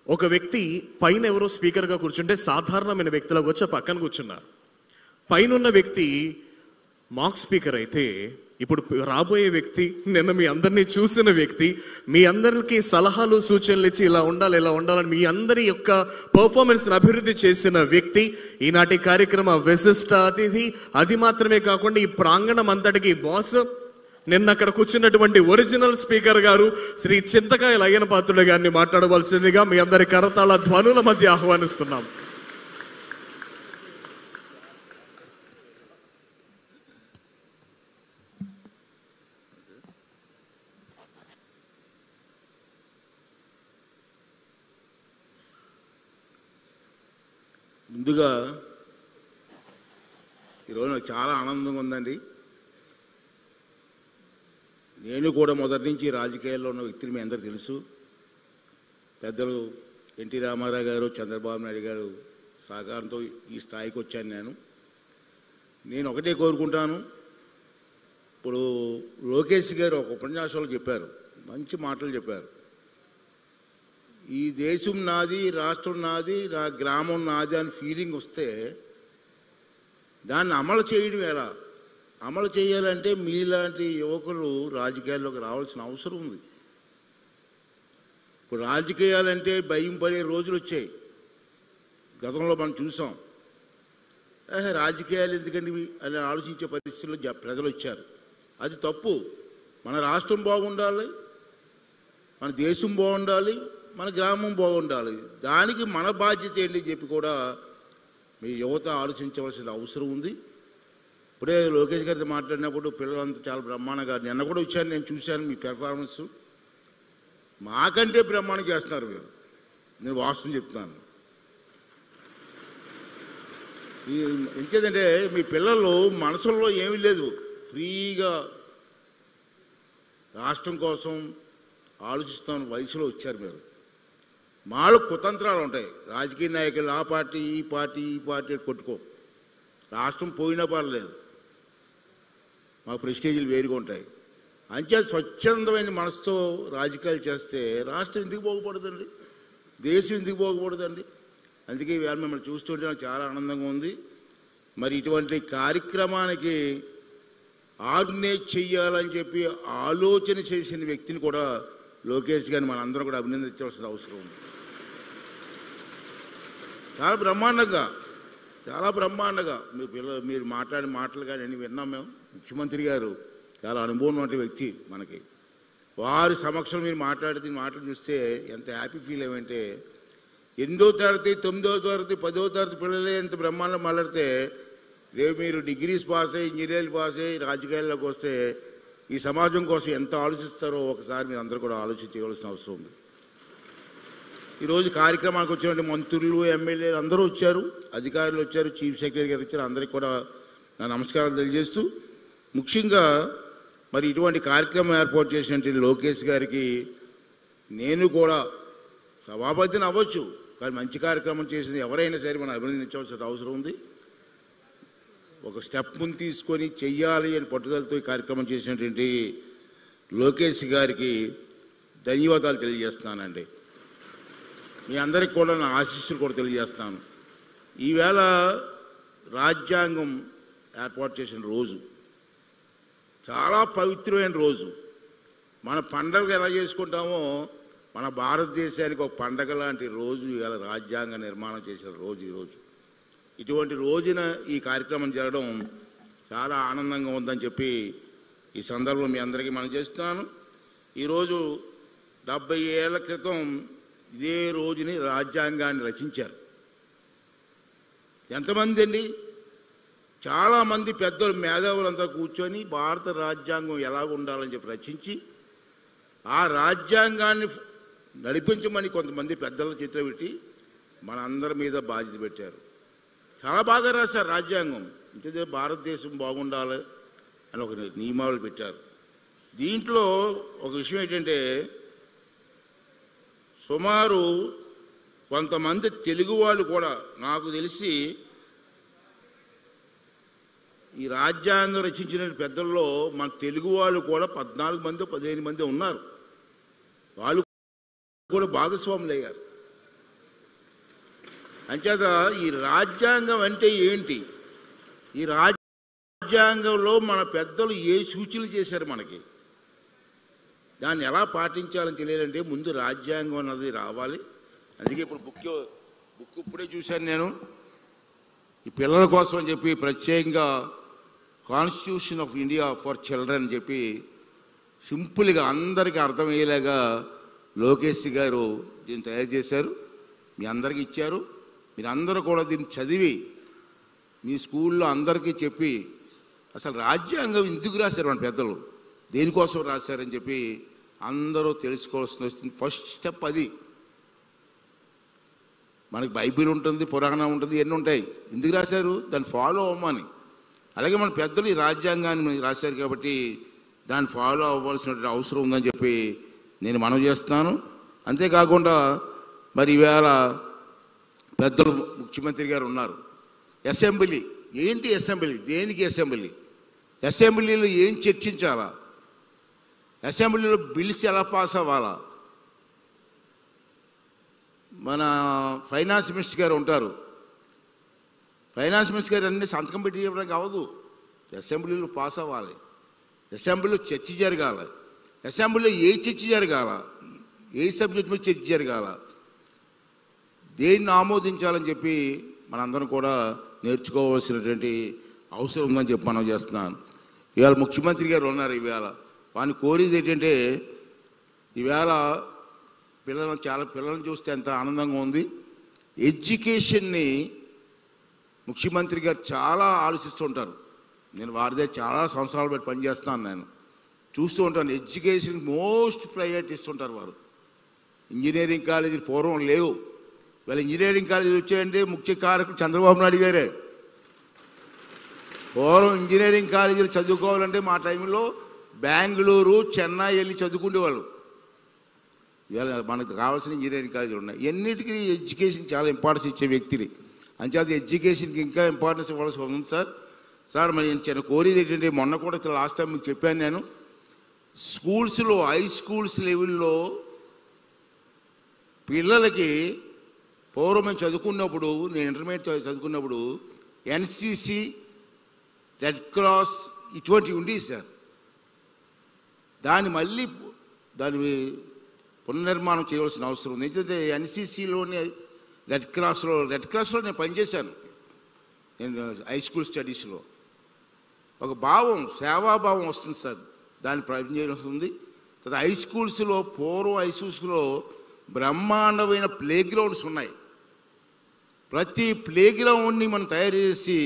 ఒక వ్యక్తి పైన ఎవరో స్పీకర్గా కూర్చుంటే సాధారణమైన వ్యక్తిలోకి వచ్చి పక్కన కూర్చున్నారు. పైన వ్యక్తి మాక్ స్పీకర్ అయితే ఇప్పుడు రాబోయే వ్యక్తి, నిన్న మీ అందరినీ చూసిన వ్యక్తి, మీ అందరికీ సలహాలు సూచనలు ఇచ్చి ఇలా ఉండాలి ఇలా ఉండాలని మీ అందరి యొక్క పర్ఫార్మెన్స్ని అభివృద్ధి చేసిన వ్యక్తి, ఈనాటి కార్యక్రమ విశిష్ట అతిథి. అది మాత్రమే కాకుండా ఈ ప్రాంగణం అంతటికి బాస్, నిన్న అక్కడ కూర్చున్నటువంటి ఒరిజినల్ స్పీకర్ గారు శ్రీ చింతకాయల అయ్యన పాత్రుడు గారిని మాట్లాడవలసిందిగా మీ అందరి కరతాళ ధ్వనుల మధ్య ఆహ్వానిస్తున్నాం. ముందుగా ఈరోజు నాకు చాలా ఆనందంగా ఉందండి. నేను కూడా మొదటి నుంచి రాజకీయాల్లో ఉన్న వ్యక్తిని మీ అందరికీ తెలుసు. పెద్దలు ఎన్టీ రామారావు గారు, చంద్రబాబు నాయుడు గారు సహకారంతో ఈ స్థాయికి వచ్చాను. నేను ఒకటే కోరుకుంటాను. ఇప్పుడు లోకేష్ గారు ఒక ఉపన్యాసంలో చెప్పారు, మంచి మాటలు చెప్పారు. ఈ దేశం నాది, రాష్ట్రం నాది, నా గ్రామం నాది అని ఫీలింగ్ వస్తే దాన్ని అమలు చేయడం ఎలా? అమలు చేయాలంటే మీలాంటి యువకులు రాజకీయాల్లోకి రావాల్సిన అవసరం ఉంది. ఇప్పుడు రాజకీయాలంటే భయం పడే రోజులు వచ్చాయి. గతంలో మనం చూసాం. రాజకీయాలు ఎందుకండి అని ఆలోచించే పరిస్థితుల్లో ప్రజలు వచ్చారు. అది తప్పు. మన రాష్ట్రం బాగుండాలి, మన దేశం బాగుండాలి, మన గ్రామం బాగుండాలి. దానికి మన బాధ్యత ఏంటి చెప్పి కూడా మీ యువత ఆలోచించవలసిన అవసరం ఉంది. ఇప్పుడే లోకేష్ గారితో మాట్లాడినప్పుడు పిల్లలంతా చాలా బ్రహ్మాండంగా, నిన్న కూడా వచ్చాను, నేను చూశాను మీ పెర్ఫార్మెన్స్. మాకంటే బ్రహ్మాండం చేస్తున్నారు మీరు. నేను వాస్తవం చెప్తున్నాను. ఎంచేదంటే మీ పిల్లలు మనసుల్లో ఏమీ లేదు, ఫ్రీగా రాష్ట్రం కోసం ఆలోచిస్తున్న వయసులో వచ్చారు మీరు. మాలో కుతంత్రాలు ఉంటాయి. రాజకీయ నాయకులు ఆ పార్టీ ఈ పార్టీ ఈ పార్టీ కొట్టుకో, రాష్ట్రం పోయినా పర్లేదు, మా ప్రెస్టేజీలు వేరుగా ఉంటాయి. అంచే స్వచ్ఛందమైన మనసుతో రాజకీయాలు చేస్తే రాష్ట్రం ఎందుకు బాగుపడదండి, దేశం ఎందుకు బాగుపడదండి? అందుకే ఇవాళ మిమ్మల్ని చూస్తుంటే నాకు చాలా ఆనందంగా ఉంది. మరి ఇటువంటి కార్యక్రమానికి ఆర్గనైజ్ చెయ్యాలని చెప్పి ఆలోచన చేసిన వ్యక్తిని కూడా లోకేష్ గారిని మనందరం కూడా అభినందించవలసిన అవసరం ఉంది. చాలా బ్రహ్మాండంగా మీరు మాట్లాడిన మాటలు కానీ అన్నీ విన్నాం మేము. ముఖ్యమంత్రి గారు చాలా అనుభవం ఉన్న వ్యక్తి మనకి. వారి సమక్షంలో మీరు మాటలు చూస్తే ఎంత హ్యాపీ ఫీల్ అయ్యంటే, 8వ తరగతి 9వ తరగతి 10వ తరగతి పిల్లలే ఎంత బ్రహ్మాండం మాట్లాడితే, రేపు మీరు డిగ్రీస్ పాస్ అయ్యి ఇంజనీరింగ్ పాస్ అయ్యి రాజకీయాల్లోకి వస్తే ఈ సమాజం కోసం ఎంత ఆలోచిస్తారో ఒకసారి మీరు అందరూ కూడా ఆలోచించవలసిన అవసరం ఉంది. ఈరోజు కార్యక్రమానికి వచ్చినటువంటి మంత్రులు, ఎమ్మెల్యేలు అందరూ వచ్చారు, అధికారులు వచ్చారు, చీఫ్ సెక్రటరీ గారు వచ్చారు. అందరికీ కూడా నా నమస్కారాలు తెలియజేస్తూ, ముఖ్యంగా మరి ఇటువంటి కార్యక్రమం ఏర్పాటు చేసినటువంటి లోకేష్ గారికి నేను కూడా సభాపతిని అవ్వచ్చు, కానీ మంచి కార్యక్రమం చేసింది ఎవరైనా సరే మనం అభినందించవలసిన అవసరం ఉంది. ఒక స్టెప్ ముందు తీసుకొని చెయ్యాలి అని పట్టుదలతో ఈ కార్యక్రమం చేసినటువంటి లోకేష్ గారికి ధన్యవాదాలు తెలియజేస్తున్నానండి. మీ అందరికి కూడా నా ఆశీస్సులు కూడా తెలియజేస్తాను. ఈవేళ రాజ్యాంగం ఏర్పాటు చేసిన రోజు చాలా పవిత్రమైన రోజు. మన పండగ ఎలా చేసుకుంటామో మన భారతదేశానికి ఒక పండగ లాంటి రోజు ఇవాళ రాజ్యాంగ నిర్మాణం చేసిన రోజు ఈరోజు. ఇటువంటి రోజున ఈ కార్యక్రమం జరగడం చాలా ఆనందంగా ఉందని చెప్పి ఈ సందర్భంలో మీ అందరికీ మనం చేస్తున్నాను. ఈరోజు 70 ఏళ్ల క్రితం ఇదే రోజుని రాజ్యాంగాన్ని రచించారు. ఎంతమంది అండి? చాలామంది పెద్దలు మేధావులంతా కూర్చొని భారత రాజ్యాంగం ఎలా ఉండాలని చెప్పి రచించి ఆ రాజ్యాంగాన్ని నడిపించమని కొంతమంది పెద్దల చేతిలో పెట్టి మనందరి మీద బాధ్యత పెట్టారు. చాలా బాగా రాశారు రాజ్యాంగం. అంటే భారతదేశం బాగుండాలి అని ఒక నియమాలు పెట్టారు. దీంట్లో ఒక విషయం ఏంటంటే, సుమారు కొంతమంది తెలుగు వాళ్ళు కూడా, నాకు తెలిసి ఈ రాజ్యాంగం రచించిన పెద్దల్లో మన తెలుగు వాళ్ళు కూడా 14 మంది 15 మంది ఉన్నారు. వాళ్ళు కూడా భాగస్వాములు అయ్యారు. అంచేత ఈ రాజ్యాంగం అంటే ఏంటి, ఈ రాజ్యాంగంలో మన పెద్దలు ఏ సూచనలు చేశారు మనకి, దాన్ని ఎలా పాటించాలని తెలియాలంటే ముందు రాజ్యాంగం అన్నది రావాలి. అందుకే ఇప్పుడు బుక్ ఇప్పుడే చూశాను నేను, ఈ పిల్లల కోసం అని చెప్పి ప్రత్యేకంగా constitution of India for children అని చెప్పి సింపుల్గా అందరికీ అర్థమయ్యేలాగా లోకేష్ గారు దీన్ని తయారు చేశారు, మీ అందరికీ ఇచ్చారు. మీరు అందరూ కూడా దీన్ని చదివి మీ స్కూల్లో అందరికీ చెప్పి అసలు రాజ్యాంగం ఎందుకు రాశారు మన పెద్దలు, దేనికోసం రాశారని చెప్పి అందరూ తెలుసుకోవాల్సిన వస్తుంది. ఫస్ట్ స్టెప్ అది. మనకి బైబిల్ ఉంటుంది, పురాణం ఉంటుంది, ఎన్ని ఉంటాయి, ఎందుకు రాశారు, దాన్ని ఫాలో అవ్వమని. అలాగే మన పెద్దలు ఈ రాజ్యాంగాన్ని రాశారు కాబట్టి దాన్ని ఫాలో అవ్వాల్సిన అవసరం ఉందని చెప్పి నేను మనవి చేస్తున్నాను. అంతేకాకుండా మరి ఈవేళ పెద్దలు ముఖ్యమంత్రి గారు ఉన్నారు. అసెంబ్లీ ఏంటి, అసెంబ్లీ దేనికి, అసెంబ్లీలో ఏం చర్చించాలా, అసెంబ్లీలో బిల్స్ ఎలా పాస్ అవ్వాలా. మన ఫైనాన్స్ మినిస్టర్ గారు ఉంటారు, ఫైనాన్స్ మినిస్టర్ గారు అన్ని సంతకం పెట్టి చెప్పడానికి అవ్వదు, అసెంబ్లీలో పాస్ అవ్వాలి, అసెంబ్లీలో చర్చ జరగాలి, అసెంబ్లీలో ఏ చర్చ జరగాల, ఏ సబ్జెక్ట్ మీద చర్చ జరగాల, దేన్ని ఆమోదించాలని చెప్పి మనందరం కూడా నేర్చుకోవాల్సినటువంటి అవసరం ఉందని చెప్పి మనం చేస్తున్నాను. ఇవాళ ముఖ్యమంత్రి గారు ఉన్నారు, ఈవేళ వాడిని కోరేది ఏంటంటే, ఈవేళ పిల్లలను చూస్తే ఎంత ఆనందంగా ఉంది. ఎడ్యుకేషన్ని ముఖ్యమంత్రి గారు చాలా ఆలోచిస్తుంటారు. నేను వారిదే చాలా సంవత్సరాలు బట్టి పనిచేస్తాను, నేను చూస్తూ ఉంటాను. ఎడ్యుకేషన్ మోస్ట్ ప్రయారిటీ ఇస్తుంటారు వారు. ఇంజనీరింగ్ కాలేజీలు పూర్వం లేవు, వీళ్ళ ఇంజనీరింగ్ కాలేజీలు వచ్చాయంటే ముఖ్య కారకుడు చంద్రబాబు నాయుడు గారే. పూర్వం ఇంజనీరింగ్ కాలేజీలు చదువుకోవాలంటే మా టైంలో బెంగళూరు, చెన్నై వెళ్ళి చదువుకునేవాళ్ళు. ఇవాళ మనకు కావాల్సిన ఇంజనీరింగ్ కాలేజీలు ఉన్నాయి. ఎన్నిటికీ ఎడ్యుకేషన్ చాలా ఇంపార్టెన్స్ ఇచ్చే వ్యక్తిని, అంచేత ఎడ్యుకేషన్కి ఇంకా ఇంపార్టెన్స్ ఇవ్వాల్సి ఉంది సార్. మరి నేను చిన్న కోరేది ఏంటంటే, మొన్న కూడా లాస్ట్ టైం మీకు చెప్పాను నేను, స్కూల్స్లో హై స్కూల్స్ లెవెల్లో పిల్లలకి పూర్వం మేము చదువుకున్నప్పుడు, నేను ఇంటర్మీడియట్ చదువుకున్నప్పుడు ఎన్సిసి, రెడ్ క్రాస్ ఇటువంటివి ఉండేవి సార్. దాన్ని పునర్నిర్మాణం చేయవలసిన అవసరం ఉంది. ఎందుకంటే ఎన్సిసిలోనే రెడ్ క్రాస్లో నేను పనిచేశాను. నేను హై స్కూల్ స్టడీస్లో ఒక భావం, సేవాభావం వస్తుంది సార్, దాన్ని పనిచేయడం ఉంది. తర్వాత హై స్కూల్స్లో, పూర్వం హై స్కూల్స్లో బ్రహ్మాండమైన ప్లే గ్రౌండ్స్ ఉన్నాయి. ప్రతి ప్లే గ్రౌండ్ని మనం తయారు చేసి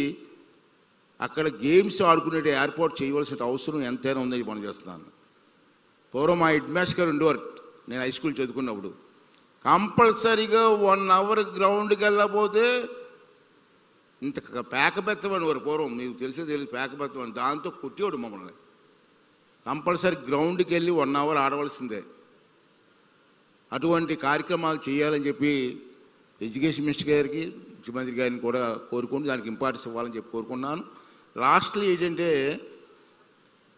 అక్కడ గేమ్స్ ఆడుకునే ఏర్పాటు చేయవలసిన అవసరం ఎంతైనా ఉందని మనం చేస్తున్నాను. పూర్వం మా హెడ్ మాస్టర్ గారు ఉండేవారు, నేను హై స్కూల్ చదువుకున్నప్పుడు. కంపల్సరీగా 1 అవర్ గ్రౌండ్కి వెళ్ళకపోతే ఇంత పేకబెత్తమని వారు పూర్వం, మీకు తెలియదు పేకబెత్తమని, దాంతో కొట్టేవాడు మమ్మల్ని. కంపల్సరీ గ్రౌండ్కి వెళ్ళి 1 అవర్ ఆడవలసిందే. అటువంటి కార్యక్రమాలు చేయాలని చెప్పి ఎడ్యుకేషన్ మినిస్టర్ గారికి, ముఖ్యమంత్రి గారిని కూడా కోరుకుంటూ దానికి ఇంపార్టెన్స్ ఇవ్వాలని చెప్పి కోరుకున్నాను. లాస్ట్లో ఏంటంటే,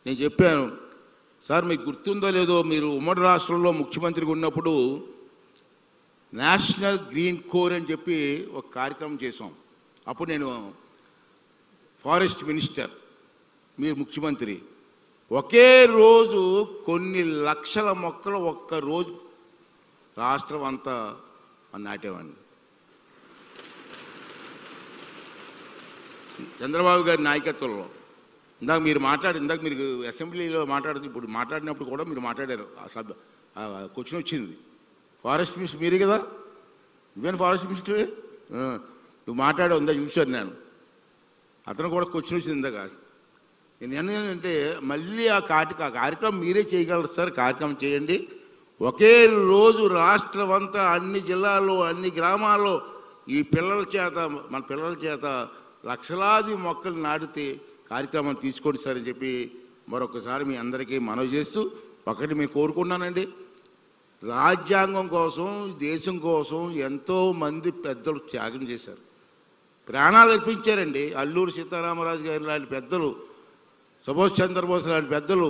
నేను చెప్పాను సార్, మీకు గుర్తుందో లేదో, మీరు ఉమ్మడి రాష్ట్రంలో ముఖ్యమంత్రిగా ఉన్నప్పుడు నేషనల్ గ్రీన్ కోర్ అని చెప్పి ఒక కార్యక్రమం చేసాం. అప్పుడు నేను ఫారెస్ట్ మినిస్టర్, మీరు ముఖ్యమంత్రి. ఒకే రోజు కొన్ని లక్షల మొక్కలు ఒక్క రోజు రాష్ట్రం అంతా నాటేవాడిని. చంద్రబాబు గారి నాయకత్వంలో. ఇందాక మీరు అసెంబ్లీలో ఇప్పుడు మాట్లాడినప్పుడు కూడా మీరు మాట్లాడారు. క్వశ్చన్ వచ్చింది, ఫారెస్ట్ మినిస్టర్ మీరే కదా, నువ్వేనా ఫారెస్ట్ మినిస్టరే, నువ్వు మాట్లాడావు, ఇందా చూశాను నేను. అతను కూడా క్వశ్చన్ వచ్చింది ఇందాక. నేను ఏంటంటే, మళ్ళీ ఆ కార్యక్రమం మీరే చేయగలరు సార్, కార్యక్రమం చేయండి. ఒకే రోజు రాష్ట్రం అంతా, అన్ని జిల్లాల్లో, అన్ని గ్రామాల్లో మన పిల్లల చేత లక్షలాది మొక్కలు నాటితే కార్యక్రమం తీసుకోండి సార్ అని చెప్పి మరొకసారి మీ అందరికీ మనవి చేస్తూ, ఒకటి మేము కోరుకున్నానండి, రాజ్యాంగం కోసం, దేశం కోసం ఎంతోమంది పెద్దలు త్యాగం చేశారు, ప్రాణాలు అర్పించారండి. అల్లూరి సీతారామరాజు గారి లాంటి పెద్దలు, సుభాష్ చంద్రబోస్ లాంటి పెద్దలు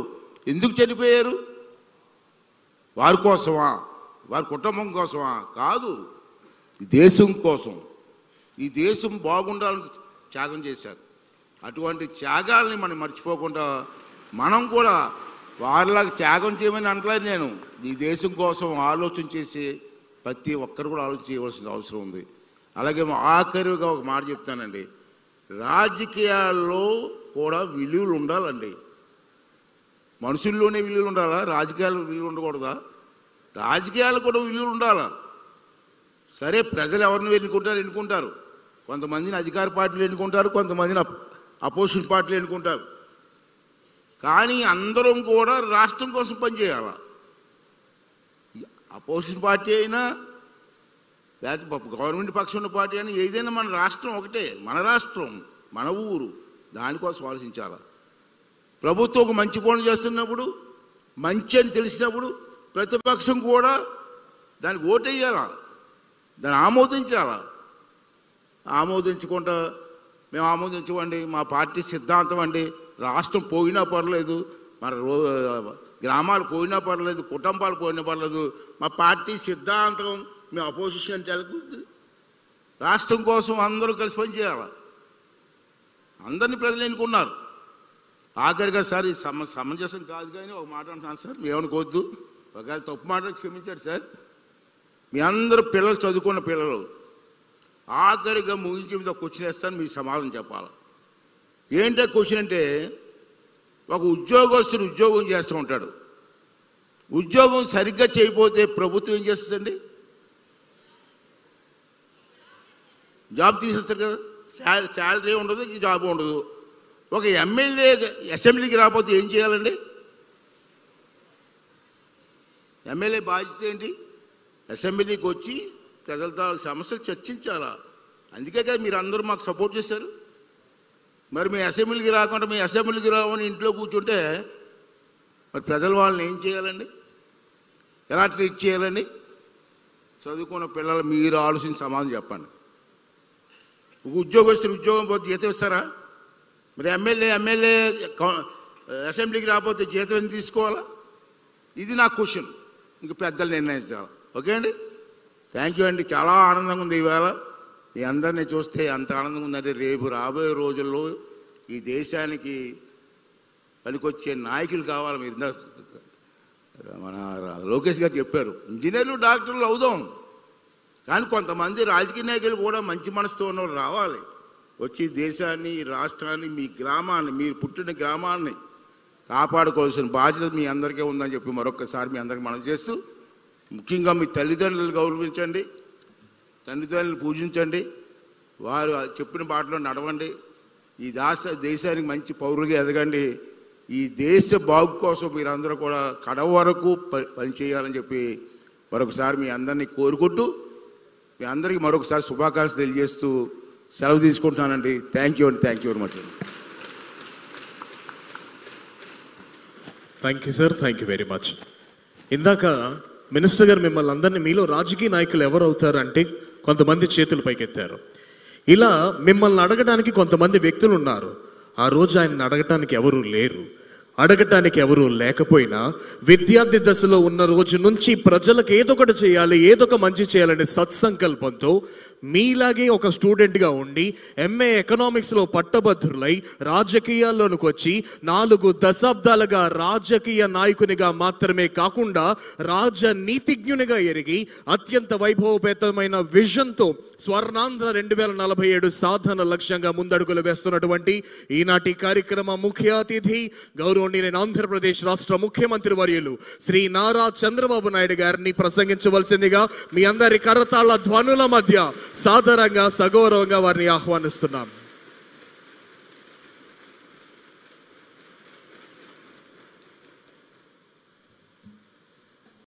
ఎందుకు చనిపోయారు? వారి కోసమా, వారి కుటుంబం కోసమా? కాదు, దేశం కోసం. ఈ దేశం బాగుండాలని త్యాగం చేశారు. అటువంటి త్యాగాల్ని మనం మర్చిపోకుండా మనం కూడా వారిలాగా త్యాగం చేయమని అనట్లేదు నేను. ఈ దేశం కోసం ఆలోచన చేసి ప్రతి ఒక్కరు కూడా ఆలోచన చేయవలసిన అవసరం ఉంది. అలాగే ఆఖరిగా ఒక మాట చెప్తానండి, రాజకీయాల్లో కూడా విలువలు ఉండాలండి. మనుషుల్లోనే విలువలు ఉండాలా? రాజకీయాల్లో విలువలు ఉండకూడదా? రాజకీయాలు కూడా విలువలు ఉండాలా? సరే, ప్రజలు ఎవరిని ఎన్నుకుంటారు. కొంతమందిని అధికార పార్టీలు ఎన్నుకుంటారు, కొంతమందిని అపోజిషన్ పార్టీలు ఎన్నుకుంటారు. కానీ అందరం కూడా రాష్ట్రం కోసం పనిచేయాలా? అపోజిషన్ పార్టీ అయినా లేకపోతే గవర్నమెంట్ పక్షం ఉన్న పార్టీ అయినా ఏదైనా మన రాష్ట్రం ఒకటే, మన రాష్ట్రం, మన ఊరు, దానికోసం ఆలోచించాలా. ప్రభుత్వం ఒక మంచి పనులు చేస్తున్నప్పుడు, మంచి అని తెలిసినప్పుడు ప్రతిపక్షం కూడా దానికి ఓటేయాలా, దాన్ని ఆమోదించాలా. ఆమోదించకుండా మేము ఆమోదించమండి, మా పార్టీ సిద్ధాంతం అండి, రాష్ట్రం పోయినా పర్లేదు, మన గ్రామాలు పోయినా పర్లేదు, కుటుంబాలు పోయినా పర్లేదు, మా పార్టీ సిద్ధాంతం, మేము అపోజిషన్ అంటే వెళ్ళకూడదు. రాష్ట్రం కోసం అందరూ కలిసి పనిచేయాలి. అందరినీ ప్రజలు ఎన్నుకున్నారు. ఆఖరిగా సార్ ఈ సమంజసం కాదు కానీ ఒక మాట అంటున్నాను సార్, ఏమనుకోవద్దు, ఒకవేళ తప్పు మాట క్షమించాడు సార్. మీ అందరూ పిల్లలు, చదువుకున్న పిల్లలు, ఆఖరిగా ముగించి మీద క్వశ్చన్ వేస్తాను, మీ సమాధానం చెప్పాలి. ఏంటో క్వశ్చన్ అంటే, ఒక ఉద్యోగస్తుడు ఉద్యోగం చేస్తూ ఉంటాడు. ఉద్యోగం సరిగ్గా చేయకపోతే ప్రభుత్వం ఏం చేస్తుందండి? జాబ్ తీసేస్తారు కదా, శాలరీ ఉండదు, జాబ్ ఉండదు. ఒక ఎమ్మెల్యే అసెంబ్లీకి రాకపోతే ఏం చేయాలండి? ఎమ్మెల్యే బాధ్యత ఏంటి? అసెంబ్లీకి వచ్చి ప్రజలతో సమస్యలు చర్చించాలా. అందుకే కదా మీరు అందరూ మాకు సపోర్ట్ చేశారు. మరి మీ అసెంబ్లీకి రాకుండా మీ అసెంబ్లీకి రావని ఇంట్లో కూర్చుంటే మరి ప్రజలు వాళ్ళని ఏం చేయాలండి? ఎలా ట్రీట్ చేయాలండి? చదువుకున్న పిల్లలు మీరు ఆలోచించి సమాధానం చెప్పండి. ఒక ఉద్యోగస్తులు ఉద్యోగం పోతే జీతం ఇస్తారా? మరి ఎమ్మెల్యే అసెంబ్లీకి రాకపోతే జీతం ఎందుకు తీసుకోవాలా? ఇది నా క్వశ్చన్. ఇంక పెద్దలు నిర్ణయించాలి. ఓకే అండి, థ్యాంక్ యూ అండి. చాలా ఆనందంగా ఉంది ఈవేళ మీ అందరినీ చూస్తే. అంత ఆనందంగా ఉందంటే రేపు రాబోయే రోజుల్లో ఈ దేశానికి పనికొచ్చే నాయకులు కావాలి. మీరు మన లోకేష్ గారు చెప్పారు, ఇంజనీర్లు డాక్టర్లు అవుదాం, కానీ కొంతమంది రాజకీయ నాయకులు కూడా మంచి మనసుతో ఉన్నవాళ్ళు రావాలి. వచ్చి దేశాన్ని, రాష్ట్రాన్ని, మీ గ్రామాన్ని, మీరు పుట్టిన గ్రామాన్ని కాపాడుకోవాల్సిన బాధ్యత మీ అందరికీ ఉందని చెప్పి మరొకసారి మీ అందరికీ మనం చేస్తూ, ముఖ్యంగా మీ తల్లిదండ్రులు గౌరవించండి, తల్లిదండ్రులు పూజించండి, వారు చెప్పిన బాటలో నడవండి, ఈ దేశానికి మంచి పౌరులుగా ఎదగండి. ఈ దేశ బాగు కోసం మీరందరూ కూడా కడ వరకు పనిచేయాలని చెప్పి మరొకసారి మీ అందరినీ కోరుకుంటూ, మీ అందరికీ మరొకసారి శుభాకాంక్షలు తెలియజేస్తూ సెలవు తీసుకుంటున్నానండి. థ్యాంక్ యూ అండి. థ్యాంక్ యూ వెరీ మచ్ అండి. Thank you sir, thank you very much. ఇందాక మినిస్టర్ గారు మిమ్మల్ని అందరినీ, మీలో రాజకీయ నాయకులు ఎవరు అవుతారు అంటే కొంతమంది చేతులు పైకెత్తారు. ఇలా మిమ్మల్ని అడగడానికి కొంతమంది వ్యక్తులు ఉన్నారు. ఆ రోజు ఆయన అడగటానికి ఎవరు లేరు, అడగటానికి ఎవరు లేకపోయినా విద్యార్థి దశలో ఉన్న రోజు నుంచి ప్రజలకు ఏదో ఒకటి చేయాలి, ఏదో ఒక మంచి చేయాలనే సత్సంకల్పంతో మీలాగే ఒక స్టూడెంట్గా ఉండి ఎంఏ ఎకనామిక్స్లో పట్టభద్రులై రాజకీయాల్లోనికి వచ్చి 4 దశాబ్దాలుగా రాజకీయ నాయకునిగా మాత్రమే కాకుండా రాజనీతిజ్ఞునిగా ఎరిగి అత్యంత వైభవపేతమైన విజన్తో స్వర్ణాంధ్ర 2047 సాధన లక్ష్యంగా ముందడుగులు వేస్తున్నటువంటి ఈనాటి కార్యక్రమ ముఖ్య అతిథి గౌరవనీయులైన ఆంధ్రప్రదేశ్ రాష్ట్ర ముఖ్యమంత్రి వర్యులు శ్రీ నారా చంద్రబాబు నాయుడు గారిని ప్రసంగించవలసిందిగా మీ అందరి కరతాళ ధ్వనుల మధ్య సాదరంగా సగౌరవంగా వారిని ఆహ్వానిస్తున్నాం.